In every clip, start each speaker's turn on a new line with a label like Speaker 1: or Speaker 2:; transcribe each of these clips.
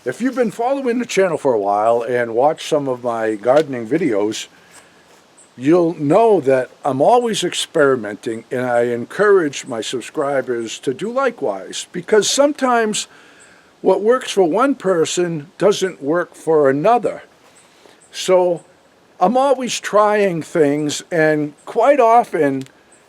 Speaker 1: If you've been following the channel for a while and watched some of my gardening videos, you'll know that I'm always experimenting, and I encourage my subscribers to do likewise, because sometimes what works for one person doesn't work for another. So I'm always trying things, and quite often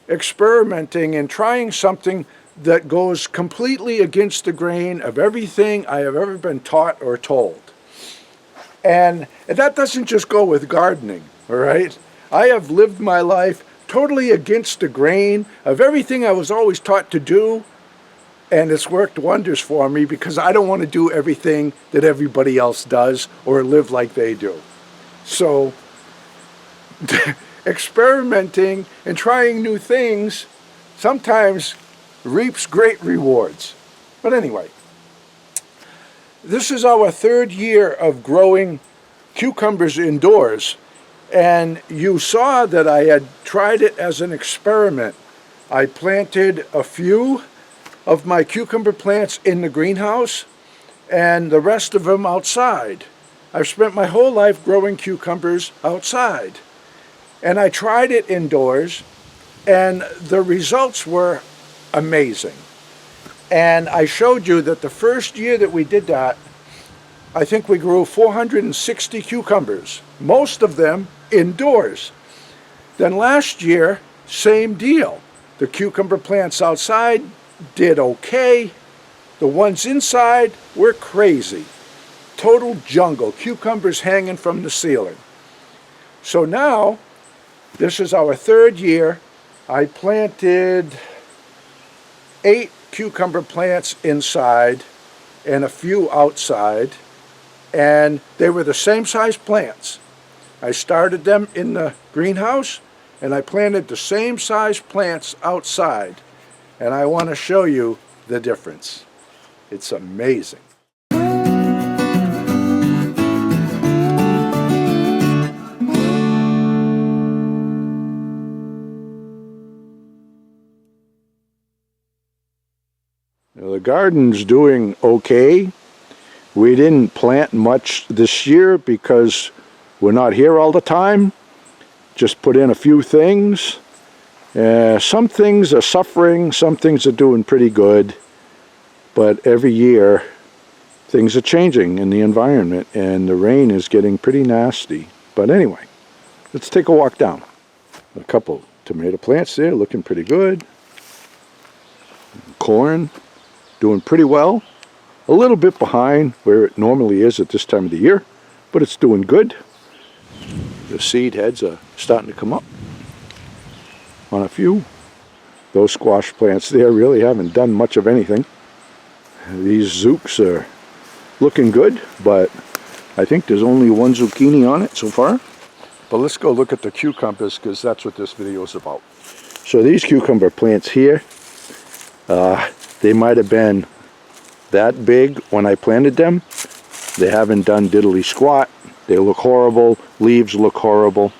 Speaker 1: experimenting and trying something that goes completely against the grain of everything I have ever been taught or told. And that doesn't just go with gardening, all right? I have lived my life totally against the grain of everything I was always taught to do, and it's worked wonders for me because I don't want to do everything that everybody else does or live like they do. So experimenting and trying new things sometimes reaps great rewards. But anyway, this is our third year of growing cucumbers indoors, and you saw that I had tried it as an experiment. I planted a few of my cucumber plants in the greenhouse and the rest of them outside. I've spent my whole life growing cucumbers outside, and I tried it indoors, and the results were amazing. And I showed you that the first year that we did that, I think we grew 460 cucumbers, most of them indoors. Then last year, same deal. The cucumber plants outside did okay. The ones inside were crazy. Total jungle, cucumbers hanging from the ceiling. So now, this is our third year. I planted 8 cucumber plants inside and a few outside, and they were the same size plants. I started them in the greenhouse, and I planted the same size plants outside, and I want to show you the difference. It's amazing. The garden's doing okay. We didn't plant much this year because we're not here all the time. Just put in a few things. Some things are suffering, some things are doing pretty good. But every year things are changing in the environment, and the rain is getting pretty nasty. But anyway, let's take a walk down. A couple tomato plants there looking pretty good. Corn doing pretty well. A little bit behind where it normally is at this time of the year, but it's doing good. The seed heads are starting to come up on a few. Those squash plants there really haven't done much of anything. These zooks are looking good, but I think there's only one zucchini on it so far. But let's go look at the cucumbers, because that's what this video is about. So these cucumber plants here, they might have been that big when I planted them. They haven't done diddly squat. They look horrible. Leaves look horrible.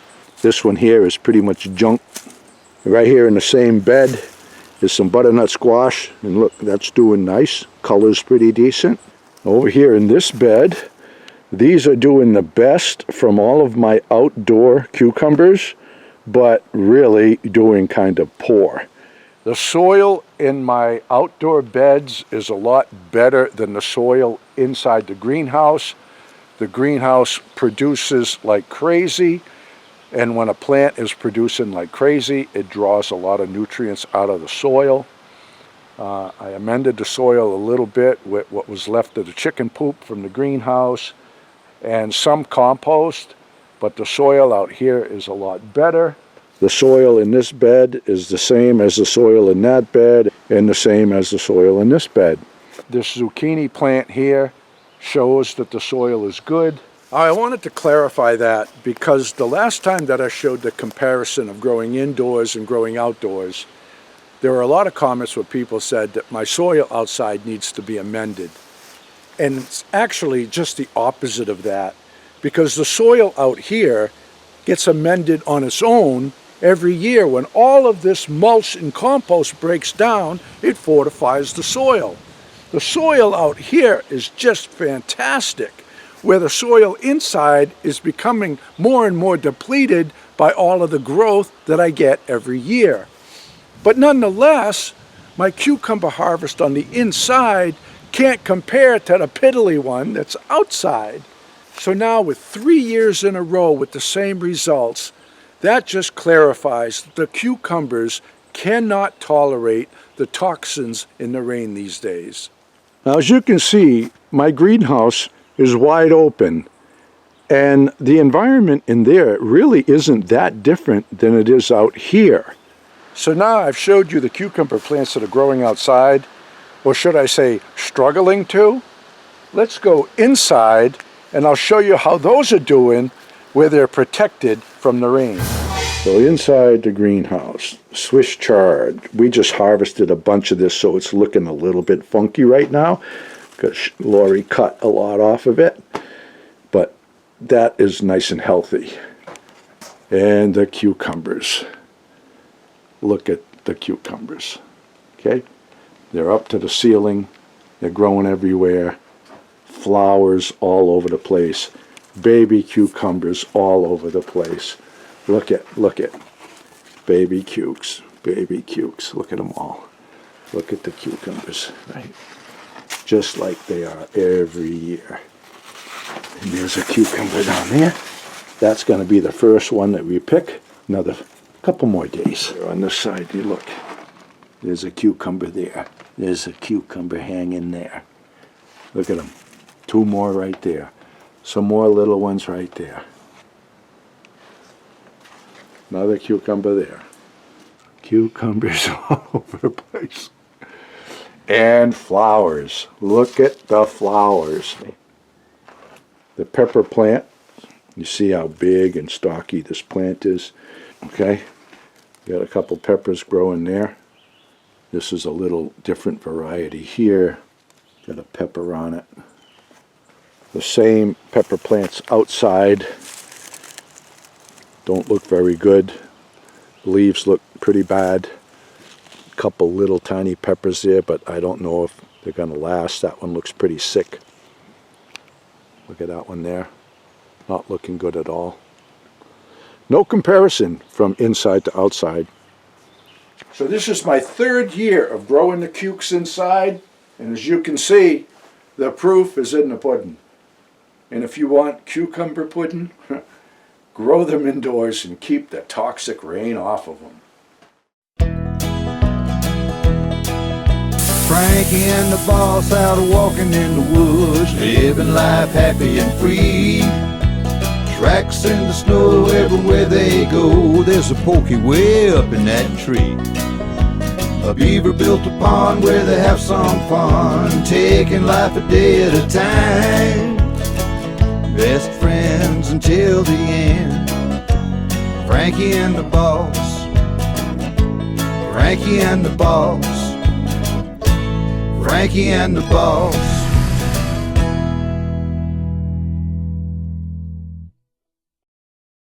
Speaker 1: This one here is pretty much junk. Right here in the same bed is some butternut squash, and look, that's doing nice. Color's pretty decent. Over here in this bed, these are doing the best from all of my outdoor cucumbers, but really doing kind of poor. The soil in my outdoor beds is a lot better than the soil inside the greenhouse. The greenhouse produces like crazy, and when a plant is producing like crazy, it draws a lot of nutrients out of the soil. I amended the soil a little bit with what was left of the chicken poop from the greenhouse and some compost, but the soil out here is a lot better. The soil in this bed is the same as the soil in that bed, and the same as the soil in this bed. This zucchini plant here shows that the soil is good. I wanted to clarify that because the last time that I showed the comparison of growing indoors and growing outdoors, there were a lot of comments where people said that my soil outside needs to be amended. And it's actually just the opposite of that, because the soil out here gets amended on its own every year. When all of this mulch and compost breaks down, it fortifies the soil. The soil out here is just fantastic, where the soil inside is becoming more and more depleted by all of the growth that I get every year. But nonetheless, my cucumber harvest on the inside can't compare to the piddly one that's outside. So now with 3 years in a row with the same results, that just clarifies that the cucumbers cannot tolerate the toxins in the rain these days. Now, as you can see, my greenhouse is wide open, and the environment in there really isn't that different than it is out here. So now I've showed you the cucumber plants that are growing outside, or should I say struggling to. Let's go inside and I'll show you how those are doing where they're protected from the rain. So inside the greenhouse, Swiss chard. We just harvested a bunch of this, so it's looking a little bit funky right now because Lori cut a lot off of it, but that is nice and healthy. And the cucumbers. Look at the cucumbers, okay? They're up to the ceiling, they're growing everywhere, flowers all over the place, baby cucumbers all over the place. Look at, baby cukes, look at them all. Look at the cucumbers, right? Just like they are every year. And there's a cucumber down there. That's gonna be the first one that we pick. Another couple more days. On this side, you look. There's a cucumber there. There's a cucumber hanging there. Look at them. 2 more right there. Some more little ones right there. Another cucumber there. Cucumbers all over the place. And flowers. Look at the flowers. The pepper plant. You see how big and stocky this plant is. Okay, got a couple peppers growing there. This is a little different variety here. Got a pepper on it. The same pepper plants outside don't look very good. Leaves look pretty bad. A couple little tiny peppers there, but I don't know if they're going to last. That one looks pretty sick. Look at that one there. Not looking good at all. No comparison from inside to outside. So this is my 3rd year of growing the cukes inside, and as you can see, the proof is in the pudding. And if you want cucumber pudding, grow them indoors and keep the toxic rain off of them.
Speaker 2: Frankie and the boss out walking in the woods, living life happy and free. Tracks in the snow everywhere they go. There's a pokey way up in that tree. A beaver built a pond where they have some fun, taking life a day at a time. Best friends until the end. Frankie and the boss. Frankie and the boss. Frankie and the boss.